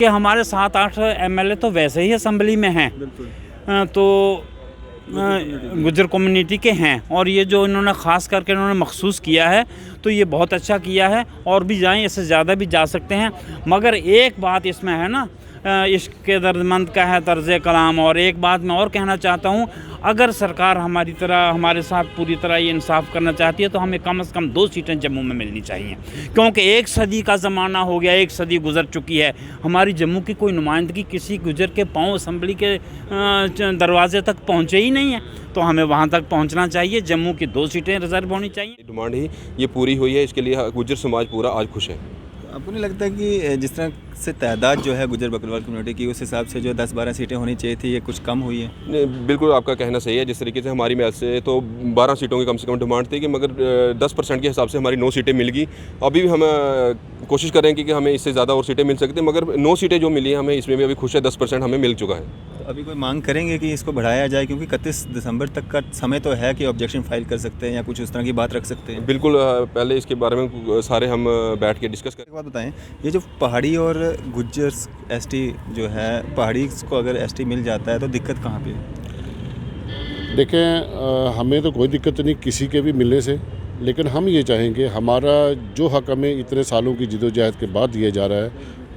कि हमारे 7-8 एमएलए तो वैसे ही असेंबली में हैं, तो गुजर कम्युनिटी के हैं, और ये जो इन्होंने ख़ास करके इन्होंने मखसूस किया है तो ये बहुत अच्छा किया है। और भी जाएं, इससे ज़्यादा भी जा सकते हैं, मगर एक बात इसमें है ना, इश्क़ दर्दमंद का है तर्ज़ कलाम। और एक बात मैं और कहना चाहता हूँ, अगर सरकार हमारी तरह हमारे साथ पूरी तरह ये इंसाफ करना चाहती है तो हमें कम से कम 2 सीटें जम्मू में मिलनी चाहिए, क्योंकि 1 सदी का ज़माना हो गया, 1 सदी गुजर चुकी है। हमारी जम्मू की कोई नुमाइंदगी किसी गुजर के पाँव असम्बली के दरवाजे तक पहुँचे ही नहीं है, तो हमें वहाँ तक पहुँचना चाहिए। जम्मू की 2 सीटें रिजर्व होनी चाहिए। डिमांड ही ये पूरी हुई है, इसके लिए गुजर समाज पूरा आज खुश है। आपको नहीं लगता कि जिस तरह से तादाद जो है गुजर बकरवाल कम्युनिटी की, उस हिसाब से जो 10-12 सीटें होनी चाहिए थी, ये कुछ कम हुई है? बिल्कुल आपका कहना सही है। जिस तरीके से हमारी महल से तो 12 सीटों की कम से कम डिमांड थी, कि मगर 10% के हिसाब से हमारी 9 सीटें मिल गई। अभी भी हम कोशिश कर रहे हैं कि हमें इससे ज़्यादा और सीटें मिल सकती हैं, मगर 9 सीटें जो मिली हैं हमें, इसमें भी अभी खुश है, 10% हमें मिल चुका है। तो अभी कोई मांग करेंगे कि इसको बढ़ाया जाए, क्योंकि 31 दिसंबर तक का समय तो है कि ऑब्जेक्शन फाइल कर सकते हैं या कुछ उस तरह की बात रख सकते हैं? बिल्कुल, पहले इसके बारे में सारे हम बैठ के डिस्कस करें। एक बात बताएं, ये जो पहाड़ी और गुज्जर एसटी जो है, पहाड़ी को अगर एसटी मिल जाता है तो दिक्कत कहाँ पे है? देखें, हमें तो कोई दिक्कत नहीं किसी के भी मिलने से, लेकिन हम ये चाहेंगे हमारा जो हक़ हमें इतने सालों की जद्दोजहद के बाद दिया जा रहा है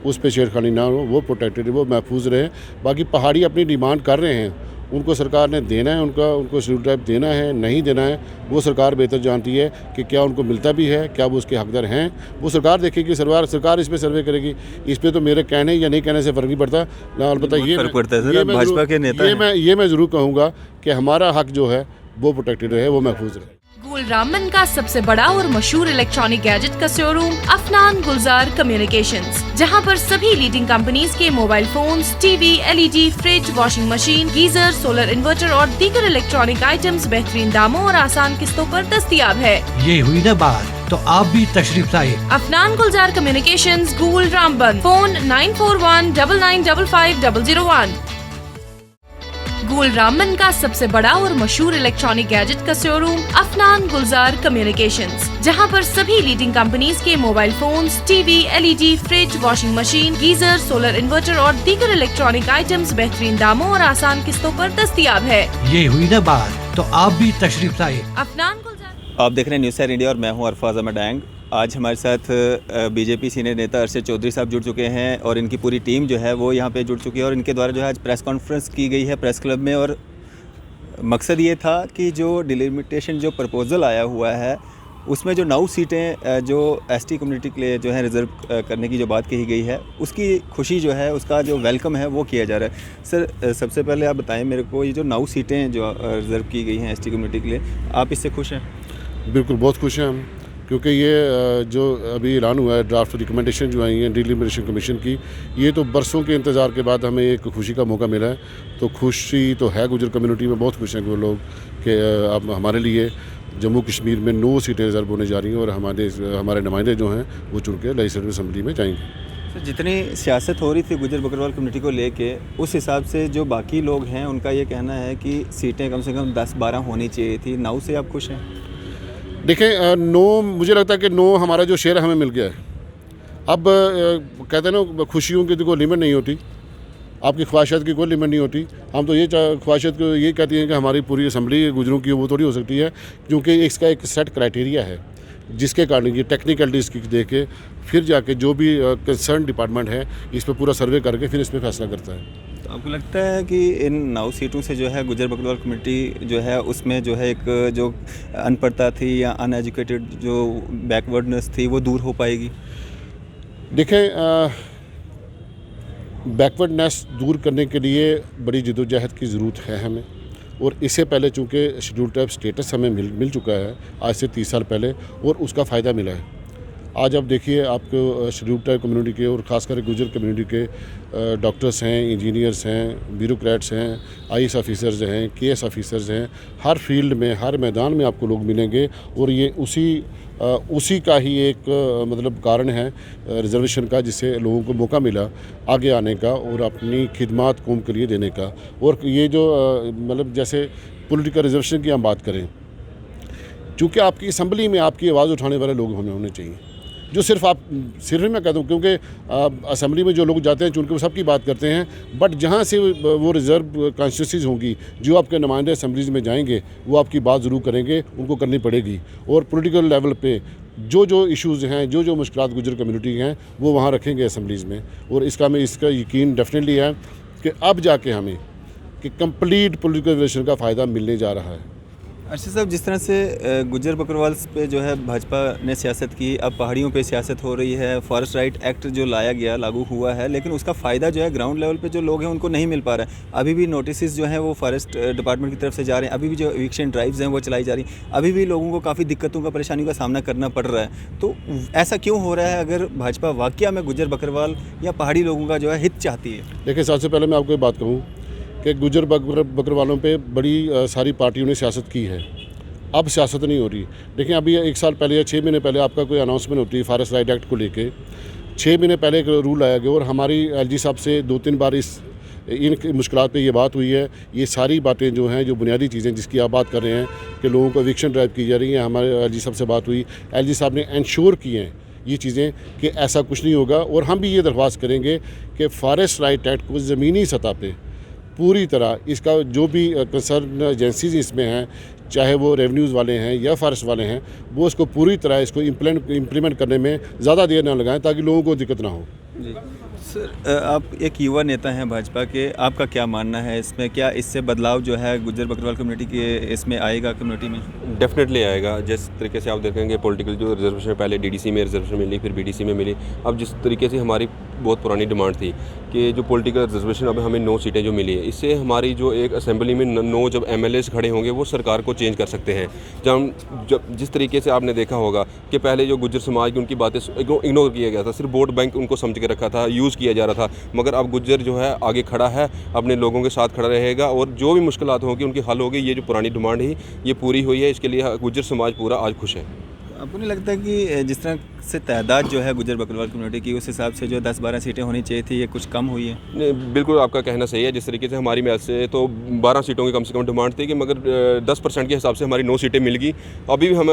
उस पर छेड़खानी ना हो, वो प्रोटेक्टेड, वो महफूज रहे। बाकी पहाड़ी अपनी डिमांड कर रहे हैं, उनको सरकार ने देना है, उनको शेड्यूल टाइप देना है नहीं देना है, वो सरकार बेहतर जानती है कि क्या उनको मिलता भी है, क्या वो उसके हकदार हैं, वो सरकार देखेगी। सरकार इस पर सर्वे करेगी। इस पर तो मेरे कहने या नहीं कहने से फ़र्क नहीं पड़ता ना। अलबत्ता भाजपा के नेता ये मैं ज़रूर कहूँगा कि हमारा हक जो है वो प्रोटेक्टेड रहे, वो महफूज रहे। गुलरामन का सबसे बड़ा और मशहूर इलेक्ट्रॉनिक गैजेट का शोरूम अफनान गुलजार कम्युनिकेशंस, जहां पर सभी लीडिंग कंपनीज के mobile phones, TV, LED, fridge, washing machine, geyser, solar inverter और दीगर इलेक्ट्रॉनिक आइटम्स बेहतरीन दामों और आसान किस्तों पर दस्तयाब है। ये हुई ना बात, तो आप भी तशरीफ लाए। अफनान गुलजार कम्युनिकेशंस, गुलरामबन, फोन 9419555001। गुलरामन का सबसे बड़ा और मशहूर इलेक्ट्रॉनिक गैजेट का शोरूम अफनान गुलजार कम्युनिकेशंस, जहां पर सभी लीडिंग कंपनीज के mobile phones, TV, LED, fridge, washing machine, geyser, solar inverter और दीगर इलेक्ट्रॉनिक आइटम्स बेहतरीन दामों और आसान किस्तों पर दस्तयाब है। ये हुई ना बात, तो आप भी तशरीफ लाए। अफनान गुलजार। आप देख रहे हैं न्यूज़ 7 इंडिया और मैं हूं अरफाज अहमद डैंग। आज हमारे साथ बीजेपी सीनियर नेता अरशद चौधरी साहब जुड़ चुके हैं और इनकी पूरी टीम जो है वो यहाँ पे जुड़ चुकी है, और इनके द्वारा जो है आज प्रेस कॉन्फ्रेंस की गई है प्रेस क्लब में। और मकसद ये था कि जो डिलिमिटेशन जो प्रपोज़ल आया हुआ है उसमें जो 9 सीटें जो एसटी कम्युनिटी के लिए जो है रिज़र्व करने की जो बात कही गई है, उसकी खुशी जो है, उसका जो वेलकम है वो किया जा रहा है। सर, सबसे पहले आप बताएं मेरे को, ये जो 9 सीटें जो रिज़र्व की गई हैं एसटी कम्युनिटी के लिए, आप इससे खुश हैं? बिल्कुल, बहुत खुश हैं हम, क्योंकि ये जो अभी ऐलान हुआ है, ड्राफ्ट रिकमेंडेशन जो आई हैं डिलिमिटेशन कमीशन की, ये तो बरसों के इंतज़ार के बाद हमें एक खुशी का मौका मिला है। तो खुशी तो है, गुजर कम्युनिटी में बहुत खुश हैं वो लोग कि अब हमारे लिए जम्मू कश्मीर में 9 सीटें रिजर्व होने जा रही हैं और हमारे नुमाइंदे जो हैं वो चुन के लेजिस्लेटिव असेंबली में जाएंगे। सर, जितनी सियासत हो रही थी गुजर बकरवाल कम्युनिटी को लेके, उस हिसाब से जो बाकी लोग हैं उनका ये कहना है कि सीटें कम से कम 10-12 होनी चाहिए थी। 9 से आप खुश हैं? देखें, 9 मुझे लगता है कि 9 हमारा जो शेयर हमें मिल गया है। अब कहते हैं ना, खुशियों की तो कोई लिमिट नहीं होती, आपकी ख्वाहिशात की कोई लिमिट नहीं होती। हम तो ये ख्वाहिशात को ये कहती हैं कि हमारी पूरी असम्बली गुजरों की वो थोड़ी हो सकती है, क्योंकि इसका एक सेट क्राइटेरिया है जिसके कारण ये टेक्निकलिटीज़ की देख के फिर जाके जो भी कंसर्न डिपार्टमेंट है इस पर पूरा सर्वे करके फिर इस पर फैसला करता है। तो आपको लगता है कि इन 9 सीटों से जो है गुजर बकरवाल कम्युनिटी जो है उसमें जो है एक जो अनपढ़ता थी या अनएजुकेटेड जो बैकवर्डनेस थी वो दूर हो पाएगी? देखें, बैकवर्डनेस दूर करने के लिए बड़ी जद्दोजहद की ज़रूरत है हमें, और इससे पहले चूँकि शेड्यूल टाइप स्टेटस हमें मिल चुका है आज से 30 साल पहले, और उसका फ़ायदा मिला है। आज आप देखिए, आपको शेड्यूल टाइप कम्युनिटी के और ख़ासकर गुजर कम्युनिटी के डॉक्टर्स हैं, इंजीनियर्स हैं, ब्यूरोक्रेट्स हैं, आईएएस ऑफिसर्स हैं, केएस ऑफिसर्स हैं, हर फील्ड में हर मैदान में आपको लोग मिलेंगे। और ये उसी का ही एक मतलब कारण है रिजर्वेशन का, जिससे लोगों को मौका मिला आगे आने का और अपनी खिदमात कौम के लिए देने का। और ये जो मतलब जैसे पॉलिटिकल रिजर्वेशन की हम बात करें, चूँकि आपकी असम्बली में आपकी आवाज़ उठाने वाले लोग होने चाहिए, जो सिर्फ मैं कहता हूँ, क्योंकि असम्बली में जो लोग जाते हैं चूँकि वो सबकी बात करते हैं, बट जहाँ से वो रिज़र्व कॉन्स्टिट्यूंसीज होंगी, जो आपके नुमाइंदे असम्बलीज में जाएंगे वो आपकी बात ज़रूर करेंगे, उनको करनी पड़ेगी। और पॉलिटिकल लेवल पे जो इश्यूज़ हैं, जो मुश्किलात गुजर कम्युनिटी हैं, वो वहाँ रखेंगे असम्बलीज़ में। और इसका यकीन डेफिनेटली है कि अब जाके हमें कि कंप्लीट पॉलिटिकल रिलेशन का फ़ायदा मिलने जा रहा है। अर्शद साहब, जिस तरह से गुज्जर बकरवाल पे जो है भाजपा ने सियासत की, अब पहाड़ियों पे सियासत हो रही है, फॉरेस्ट राइट एक्ट जो लाया गया लागू हुआ है, लेकिन उसका फ़ायदा जो है ग्राउंड लेवल पे जो लोग हैं उनको नहीं मिल पा रहा है। अभी भी नोटिस जो हैं वो फॉरेस्ट डिपार्टमेंट की तरफ से जा रहे हैं, अभी भी जो इविक्शन ड्राइव्स हैं वो चलाई जा रही हैं, अभी भी लोगों को काफ़ी दिक्कतों का, परेशानियों का सामना करना पड़ रहा है। तो ऐसा क्यों हो रहा है अगर भाजपा वाकई में गुज्जर बकरवाल या पहाड़ी लोगों का जो है हित चाहती है? देखिए, सबसे पहले मैं आपको एक बात कहूँ कि गुज्जर बकरवालों पे बड़ी सारी पार्टियों ने सियासत की है, अब सियासत नहीं हो रही। देखिए, अभी 1 साल पहले या 6 महीने पहले आपका कोई अनाउंसमेंट होती है फॉरेस्ट राइट एक्ट को लेके, 6 महीने पहले एक रूल आया गया और हमारी एलजी साहब से 2-3 बार इन मुश्किलात पे ये बात हुई है। ये सारी बातें जो हैं, जो बुनियादी चीज़ें जिसकी आप बात कर रहे हैं कि लोगों को एविक्शन ड्राइव की जा रही है, हमारे एलजी साहब से बात हुई, एलजी साहब ने इंश्योर किए हैं ये चीज़ें कि ऐसा कुछ नहीं होगा। और हम भी ये दरख्वास्त करेंगे कि फॉरेस्ट राइट एक्ट को ज़मीनी सतह पे पूरी तरह इसका जो भी कंसर्न एजेंसीज इसमें हैं, चाहे वो रेवेन्यूज़ वाले हैं या फॉरेस्ट वाले हैं, वो इसको पूरी तरह इसको इम्प्लीमेंट करने में ज़्यादा देर ना लगाएं ताकि लोगों को दिक्कत ना हो। जी सर, आप एक युवा नेता हैं भाजपा के, आपका क्या मानना है इसमें? क्या इससे बदलाव जो है गुज्जर बकरवाल कम्युनिटी के इसमें आएगा, कम्युनिटी में? डेफिनेटली आएगा। जिस तरीके से आप देखेंगे पॉलिटिकल जो रिजर्वेशन पहले डीडीसी में रिजर्वेशन मिली, फिर बीडीसी में मिली, अब जिस तरीके से हमारी बहुत पुरानी डिमांड थी कि जो पॉलिटिकल रिजर्वेशन अब हमें 9 सीटें जो मिली है, इससे हमारी जो एक असेंबली में 9 जब एमएलएस खड़े होंगे वो सरकार को चेंज कर सकते हैं। जब जिस तरीके से आपने देखा होगा कि पहले जो गुज्जर समाज की उनकी बातें इग्नोर किया गया था, सिर्फ वोट बैंक उनको समझ के रखा था, यूज़ किया जा रहा था, मगर अब गुज्जर जो है आगे खड़ा है, अपने लोगों के साथ खड़ा रहेगा और जो भी मुश्किलात होंगी उनकी हल होगी। ये जो पुरानी डिमांड है ये पूरी हुई है, इसके लिए गुज्जर समाज पूरा आज खुश है। आपको नहीं लगता कि जिस तरह से तादाद जो है गुज्जर बकरवाल कम्युनिटी की, उस हिसाब से जो 10-12 सीटें होनी चाहिए थी, ये कुछ कम हुई है? बिल्कुल आपका कहना सही है। जिस तरीके से हमारी महल से तो 12 सीटों की कम से कम डिमांड थी कि मगर 10% के हिसाब से हमारी 9 सीटें मिल गई। अभी भी हम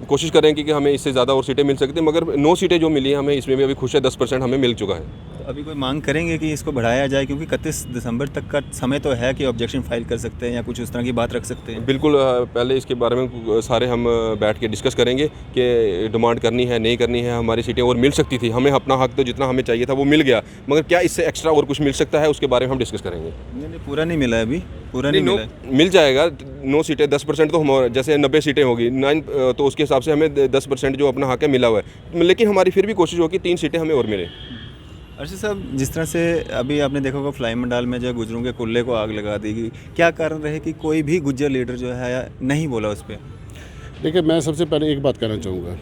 कोशिश करेंगे कि हमें इससे ज़्यादा और सीटें मिल सकती हैं, मगर 9 सीटें जो मिली हैं हमें, इसमें भी अभी खुश है, 10% हमें मिल चुका है। तो अभी कोई मांग करेंगे कि इसको बढ़ाया जाए, क्योंकि 31 दिसंबर तक का समय तो है कि ऑब्जेक्शन फाइल कर सकते हैं या कुछ उस तरह की बात रख सकते हैं? बिल्कुल, पहले इसके बारे में सारे हम बैठ के डिस्कस करेंगे कि डिमांड करनी है, नहीं करनी है। हमारी सीटें और मिल सकती थी, हमें अपना हक तो जितना हमें चाहिए था वो मिल गया, मगर क्या इससे एक्स्ट्रा और कुछ मिल सकता है, उसके बारे में हम डिस्कस करेंगे। नहीं, पूरा नहीं मिला है अभी, पूरा नहीं मिला है। मिल जाएगा 9 सीटें, 10% तो हम, जैसे 90 सीटें होगी 9, तो उसके हिसाब से हमें 10% जो अपना हक है मिला हुआ है, लेकिन हमारी फिर भी कोशिश होगी 3 सीटें हमें और मिले। अर्शद साहब, जिस तरह से अभी आपने देखा होगा फ्लाई मंडाल में जो गुज्जरों के कुल्ले को आग लगा दी गई, क्या कारण रहे कि कोई भी गुज्जर लीडर जो है नहीं बोला उस पर? देखिए, मैं सबसे पहले एक बात कहना चाहूँगा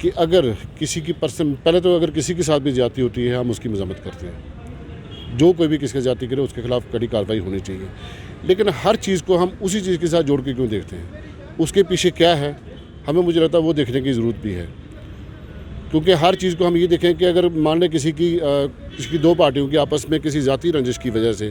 कि अगर किसी की पहले तो अगर किसी के साथ भी ज्यादती होती है हम उसकी मजम्मत करते हैं, जो कोई भी किसके ज्यादती करे उसके खिलाफ कड़ी कार्रवाई होनी चाहिए। लेकिन हर चीज़ को हम उसी चीज़ के साथ जोड़ के क्यों देखते हैं? उसके पीछे क्या है, हमें मुझे लगता है वो देखने की ज़रूरत भी है। क्योंकि हर चीज़ को हम ये देखें कि अगर मान लें किसी की 2 पार्टियों की आपस में किसी ज़ाती रंजिश की वजह से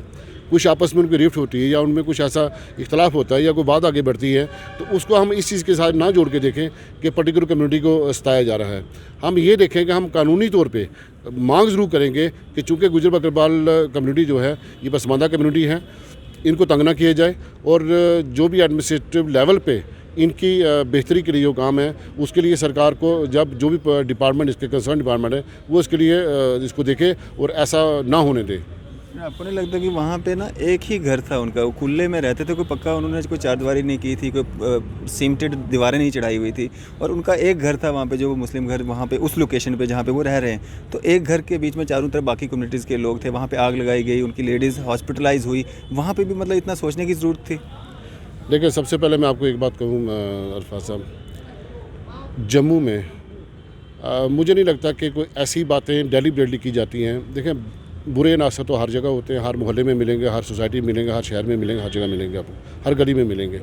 कुछ आपस में उनकी रिफ्ट होती है या उनमें कुछ ऐसा इख्तलाफ होता है या कोई बात आगे बढ़ती है, तो उसको हम इस चीज़ के साथ ना जोड़ के देखें कि पर्टिकुलर कम्युनिटी को सताया जा रहा है। हम ये देखें कि हम कानूनी तौर पे मांग ज़रूर करेंगे कि चूँकि गुज्जर बकरवाल कम्युनिटी जो है ये पसमानदा कम्युनिटी है, इनको तंग ना किया जाए और जो भी एडमिनिस्ट्रेटिव लेवल पे इनकी बेहतरी के लिए जो काम है उसके लिए सरकार को जब जो भी डिपार्टमेंट इसके कंसर्न डिपार्टमेंट है वो इसके लिए इसको देखे और ऐसा ना होने दे। आपको नहीं लगता कि वहाँ पे ना एक ही घर था उनका, वो खुले में रहते थे, कोई पक्का उन्होंने कोई चारदीवारी नहीं की थी, कोई सीमेंटेड दीवारें नहीं चढ़ाई हुई थी, और उनका एक घर था वहाँ पे जो मुस्लिम घर वहाँ पे उस लोकेशन पे जहाँ पे वो रह रहे हैं, तो एक घर के बीच में चारों तरफ बाकी कम्युनिटीज़ के लोग थे, वहाँ पे आग लगाई गई, उनकी लेडीज़ हॉस्पिटलाइज हुई, वहाँ पर भी मतलब इतना सोचने की ज़रूरत थी? देखिए, सबसे पहले मैं आपको एक बात कहूँ अरफात साहब, जम्मू में मुझे नहीं लगता कि कोई ऐसी बातें डेलिबरेटली की जाती हैं। देखें, बुरे नासर तो हर जगह होते हैं, हर मोहल्ले में मिलेंगे, हर सोसाइटी में मिलेंगे, हर शहर में मिलेंगे, हर जगह मिलेंगे, आपको हर गली में मिलेंगे।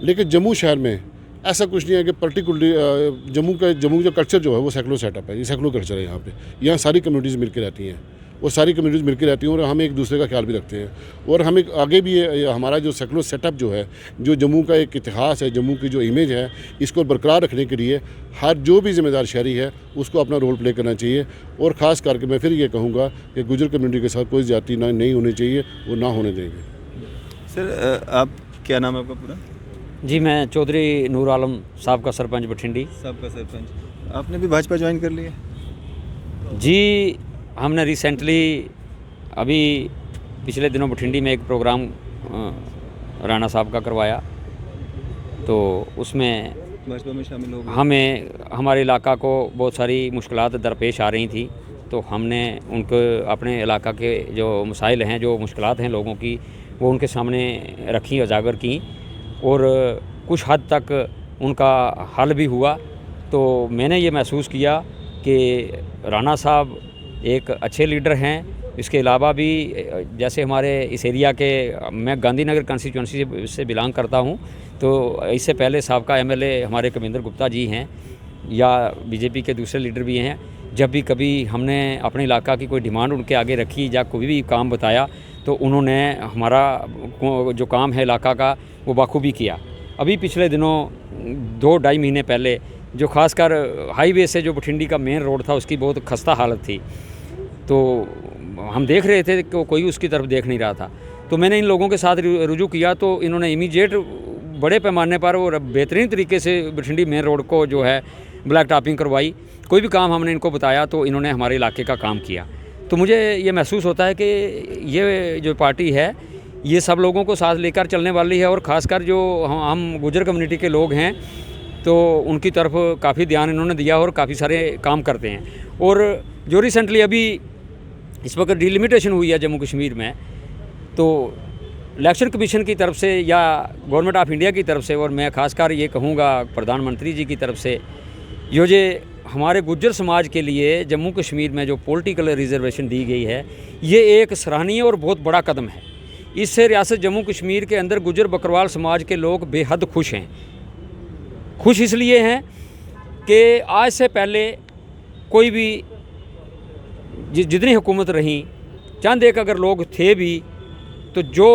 लेकिन जम्मू शहर में ऐसा कुछ नहीं है कि पर्टिकुलरली जम्मू का जो कल्चर जो है वो सेकुलर सेटअप है, ये सेकुलर कल्चर है। यहाँ सारी कम्युनिटीज़ मिल के रहती हैं और सारी कम्युनिटीज़ मिलकर रहती हैं और हम एक दूसरे का ख्याल भी रखते हैं। और हमें आगे भी हमारा जो सेकुलर सेटअप जो है, जो जम्मू का एक इतिहास है, जम्मू की जो इमेज है, इसको बरकरार रखने के लिए हर जो भी जिम्मेदार शहरी है उसको अपना रोल प्ले करना चाहिए। और ख़ास करके मैं फिर ये कहूँगा कि गुजर कम्युनिटी के साथ कोई ज़्यादती नहीं होनी चाहिए, वो ना होने देंगे। सर आप क्या नाम है आपका पूरा? जी, मैं चौधरी नूर आलम साहब का सरपंच बठिंडी। साहब का सरपंच, आपने भी भाजपा ज्वाइन कर लिया? जी, हमने रिसेंटली अभी पिछले दिनों बठिंडी में एक प्रोग्राम राणा साहब का करवाया, तो उसमें भाजपा में शामिल हो गए। हमें हमारे इलाका को बहुत सारी मुश्किलात दरपेश आ रही थी, तो हमने उनको अपने इलाका के जो मसाइल हैं, जो मुश्किलात हैं लोगों की, वो उनके सामने रखी, उजागर की और कुछ हद तक उनका हल भी हुआ। तो मैंने ये महसूस किया कि राणा साहब एक अच्छे लीडर हैं। इसके अलावा भी जैसे हमारे इस एरिया के, मैं गांधीनगर कंस्टिट्यूंसी से बिलोंग करता हूं, तो इससे पहले साबका एमएलए हमारे कविंदर गुप्ता जी हैं या बीजेपी के दूसरे लीडर भी हैं। जब भी कभी हमने अपने इलाका की कोई डिमांड उनके आगे रखी या कोई भी काम बताया, तो उन्होंने हमारा जो काम है इलाका का वो बाखूबी किया। अभी पिछले दिनों 2-2.5 महीने पहले जो खासकर हाईवे से जो बठिंडी का मेन रोड था, उसकी बहुत खस्ता हालत थी, तो हम देख रहे थे कि कोई उसकी तरफ देख नहीं रहा था। तो मैंने इन लोगों के साथ रुजू किया, तो इन्होंने इमीडिएट बड़े पैमाने पर और बेहतरीन तरीके से बठिंडी मेन रोड को जो है ब्लैक टॉपिंग करवाई। कोई भी काम हमने इनको बताया तो इन्होंने हमारे इलाके का काम किया। तो मुझे ये महसूस होता है कि ये जो पार्टी है ये सब लोगों को साथ लेकर चलने वाली है, और ख़ासकर जो हम गुजर कम्युनिटी के लोग हैं तो उनकी तरफ काफ़ी ध्यान इन्होंने दिया और काफ़ी सारे काम करते हैं। और जो रिसेंटली अभी इस वक्त डिलिमिटेशन हुई है जम्मू कश्मीर में, तो इलेक्शन कमीशन की तरफ से या गवर्नमेंट ऑफ इंडिया की तरफ से, और मैं खासकर ये कहूँगा प्रधानमंत्री जी की तरफ से, ये हमारे गुज्जर समाज के लिए जम्मू कश्मीर में जो पॉलिटिकल रिजर्वेशन दी गई है, ये एक सराहनीय और बहुत बड़ा कदम है। इससे रियासत जम्मू कश्मीर के अंदर गुज्जर बकरवाल समाज के लोग बेहद खुश हैं। खुश इसलिए हैं कि आज से पहले कोई भी जितनी हुकूमत रही, चंद एक अगर लोग थे भी, तो जो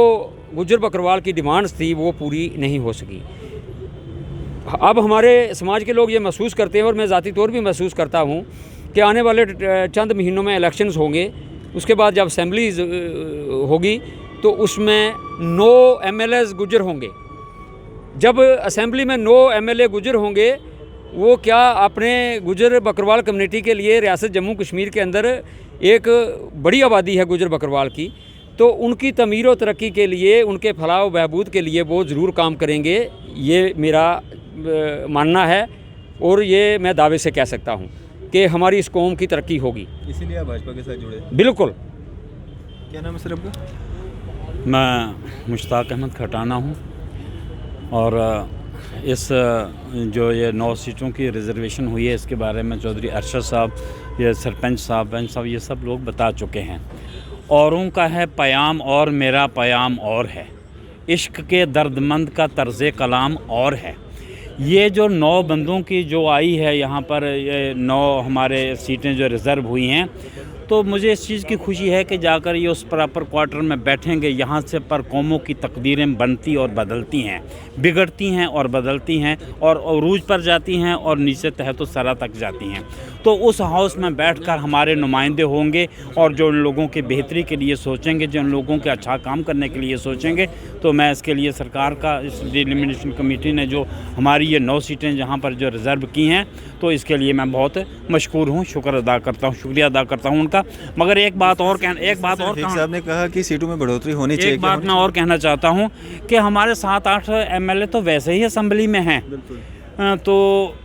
गुज्जर बकरवाल की डिमांड्स थी वो पूरी नहीं हो सकी। अब हमारे समाज के लोग ये महसूस करते हैं, और मैं ज़ाती तौर भी महसूस करता हूँ कि आने वाले चंद महीनों में इलेक्शंस होंगे, उसके बाद जब असेंबलीज होगी तो उसमें 9 MLAs गुज्जर होंगे। जब असेंबली में 9 MLA गुज्जर होंगे, वो क्या अपने गुज्जर बकरवाल कम्युनिटी के लिए रियासत जम्मू कश्मीर के अंदर एक बड़ी आबादी है गुज्जर बकरवाल की, तो उनकी तमीर व तरक्की के लिए, उनके फलाह व बहबूद के लिए वो ज़रूर काम करेंगे। ये मेरा मानना है और ये मैं दावे से कह सकता हूँ कि हमारी इस कौम की तरक्की होगी। इसीलिए आप भाजपा के साथ जुड़े? बिल्कुल। क्या नाम है सर आपका? मैं मुश्ताक अहमद खटाना हूँ, और इस जो ये 9 सीटों की रिज़र्वेशन हुई है, इसके बारे में चौधरी अरशद साहब, ये सरपंच साहब, ये सब लोग बता चुके हैं। औरों का है पयाम और मेरा पयाम और है, इश्क के दर्दमंद का तर्ज़े कलाम और है। ये जो 9 बंदों की जो आई है यहाँ पर, ये 9 हमारे सीटें जो रिज़र्व हुई हैं, तो मुझे इस चीज़ की खुशी है कि जाकर ये उस प्रॉपर क्वार्टर में बैठेंगे। यहाँ से पर कौमों की तकदीरें बनती और बदलती हैं, बिगड़ती हैं और बदलती हैं, और अरूज पर जाती हैं और नीचे तहत सरा तक जाती हैं। तो उस हाउस में बैठकर हमारे नुमाइंदे होंगे, और जो उन लोगों की बेहतरी के लिए सोचेंगे, जो उन लोगों के अच्छा काम करने के लिए सोचेंगे। तो मैं इसके लिए सरकार का, इस डिलिमिटेशन कमेटी ने जो हमारी ये 9 सीटें जहाँ पर जो रिज़र्व की हैं, तो इसके लिए मैं बहुत मशकूर हूँ, शुक्र अदा करता हूँ, शुक्रिया अदा करता हूँ उनका। मगर एक बात और साहब ने कहा कि सीटों में बढ़ोतरी होनी चाहिए। एक बात मैं और कहना चाहता हूँ कि हमारे 7-8 MLA तो वैसे ही असम्बली में हैं, तो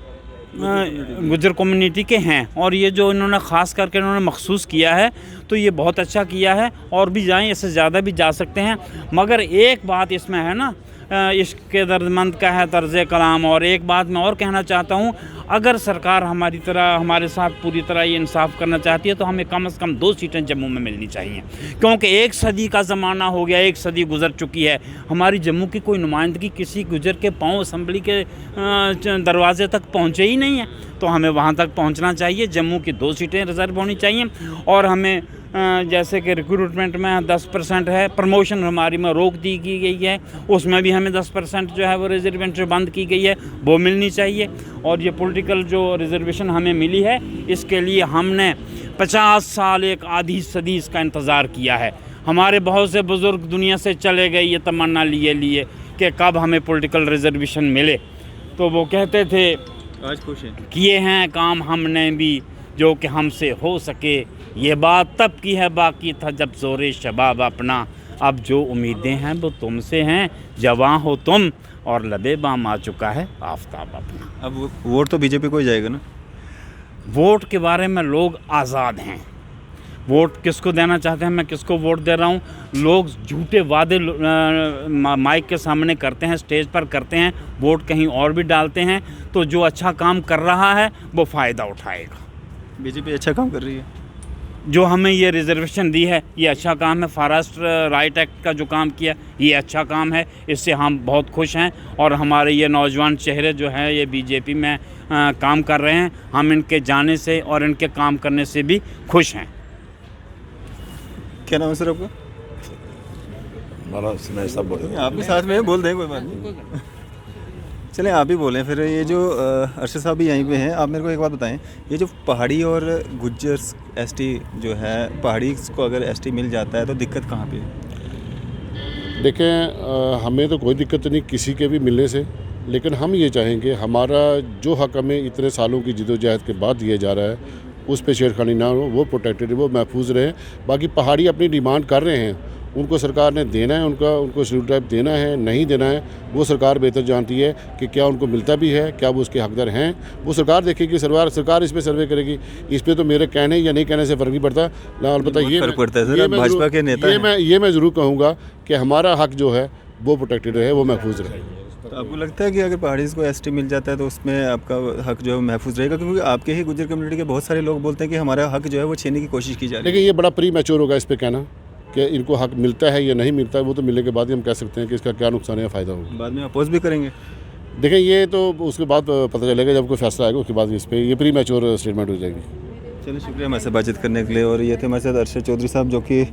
गुज्जर कम्युनिटी के हैं, और ये जो इन्होंने ख़ास करके इन्होंने मखसूस किया है, तो ये बहुत अच्छा किया है। और भी जाएं, इससे ज़्यादा भी जा सकते हैं। मगर एक बात इसमें है ना, इश्क के दर्दमंद का है तर्ज़े कलाम। और एक बात मैं और कहना चाहता हूँ, अगर सरकार हमारी तरह हमारे साथ पूरी तरह ये इंसाफ करना चाहती है, तो हमें कम से कम 2 सीटें जम्मू में मिलनी चाहिए, क्योंकि 1 सदी का ज़माना हो गया, 1 सदी गुजर चुकी है। हमारी जम्मू की कोई नुमाइंदगी किसी गुजर के पाँव असम्बली के दरवाजे तक पहुँचे ही नहीं है। तो हमें वहाँ तक पहुँचना चाहिए। जम्मू की 2 सीटें रिज़र्व होनी चाहिए, और हमें जैसे कि रिक्रूटमेंट में 10% है, प्रमोशन हमारी में रोक दी की गई है, उसमें भी हमें 10% जो है वो रिजर्वेशन बंद की गई है, वो मिलनी चाहिए। और ये पॉलिटिकल जो रिजर्वेशन हमें मिली है, इसके लिए हमने 50 साल, एक आधी सदी इसका इंतज़ार किया है। हमारे बहुत से बुज़ुर्ग दुनिया से चले गए ये तमन्ना लिए कि कब हमें पॉलिटिकल रिजर्वेशन मिले। तो वो कहते थे आज खुश हैं। किए हैं काम हमने भी जो कि हमसे हो सके, ये बात तब की है बाकी था जब ज़ोरे शबाब अपना, अब जो उम्मीदें हैं वो तुमसे हैं, जवां हो तुम और लबे बाम आ चुका है आफताब अपना। अब वोट तो बीजेपी को ही जाएगा ना? वोट के बारे में लोग आज़ाद हैं, वोट किसको देना चाहते हैं, मैं किसको वोट दे रहा हूँ। लोग झूठे वादे माइक के सामने करते हैं, स्टेज पर करते हैं, वोट कहीं और भी डालते हैं। तो जो अच्छा काम कर रहा है वो फ़ायदा उठाएगा। बीजेपी अच्छा काम कर रही है। जो हमें ये रिजर्वेशन दी है ये अच्छा काम है। फॉरेस्ट राइट एक्ट का जो काम किया ये अच्छा काम है, इससे हम बहुत खुश हैं। और हमारे ये नौजवान चेहरे जो हैं ये बीजेपी में काम कर रहे हैं, हम इनके जाने से और इनके काम करने से भी खुश हैं। क्या नाम है सर आपका? आप भी साथ में बोल दें, कोई बात नहीं। चलें आप ही बोलें फिर। ये जो अरशद साहब भी यहीं पे हैं, आप मेरे को एक बात बताएं, ये जो पहाड़ी और गुज्जर एसटी जो है, पहाड़ी को अगर एसटी मिल जाता है तो दिक्कत कहाँ पे है? देखें, हमें तो कोई दिक्कत नहीं किसी के भी मिलने से, लेकिन हम ये चाहेंगे हमारा जो हक हमें इतने सालों की जदोजहद के बाद दिया जा रहा है उस पर छेड़खानी ना हो, वो प्रोटेक्टेड, वो महफूज रहे। बाकी पहाड़ी अपनी डिमांड कर रहे हैं, उनको सरकार ने देना है, उनको शेड्यूल टाइप देना है, नहीं देना है, वो सरकार बेहतर जानती है कि क्या उनको मिलता भी है, क्या वो उसके हकदार हैं, वो सरकार देखेगी। सरकार इस पर सर्वे करेगी। इस पर तो मेरे कहने या नहीं कहने से फ़र्क नहीं पड़ता। अलबत्ता ये फर्क पड़ता है सर, भाजपा के नेता ये मैं ज़रूर कहूँगा कि हमारा हक जो है वो प्रोटेक्टेड रहे, वो महफूज रहे। तो आपको लगता है कि अगर पहाड़ी को एसटी मिल जाता है तो उसमें आपका हक जो है महफूज रहेगा? क्योंकि आपके ही गुज्जर कम्युनिटी के बहुत सारे लोग बोलते हैं कि हमारा हक जो है वो छीनने की कोशिश की जा रही है। लेकिन ये बड़ा प्री मैच्योर होगा इस पर कहना कि इनको हक मिलता है या नहीं मिलता है। वो तो मिलने के बाद ही हम कह सकते हैं कि इसका क्या नुकसान या फ़ायदा होगा। बाद में अपोज भी करेंगे। देखें, ये तो उसके बाद पता चलेगा, जब कोई फैसला आएगा उसके बाद इस पर ये प्री मैच्योर स्टेटमेंट हो जाएगी। चलिए, शुक्रिया हमारे से बातचीत करने के लिए। और ये थे हमारे साथ अरशद चौधरी साहब, जो कि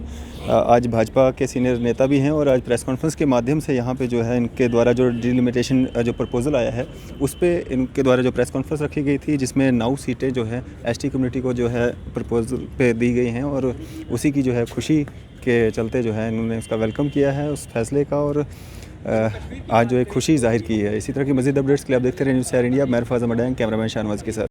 आज भाजपा के सीनियर नेता भी हैं, और आज प्रेस कॉन्फ्रेंस के माध्यम से यहाँ पे जो है इनके द्वारा जो डिलिमिटेशन जो प्रपोजल आया है उस पर इनके द्वारा जो प्रेस कॉन्फ्रेंस रखी गई थी, जिसमें 9 सीटें जो है एसटी कम्युनिटी को जो है प्रपोजल पे दी गई हैं, और उसी की जो है खुशी के चलते जो है इन्होंने उसका वेलकम किया है उस फैसले का, और आज जो एक खुशी जाहिर की है। इसी तरह की मज़ीद अपडेट्स के लिए आप देखते रहे न्यूज़ 4 इंडिया। मैं अरफाज अहमद, कैमरामैन शाहनवाज के साथ।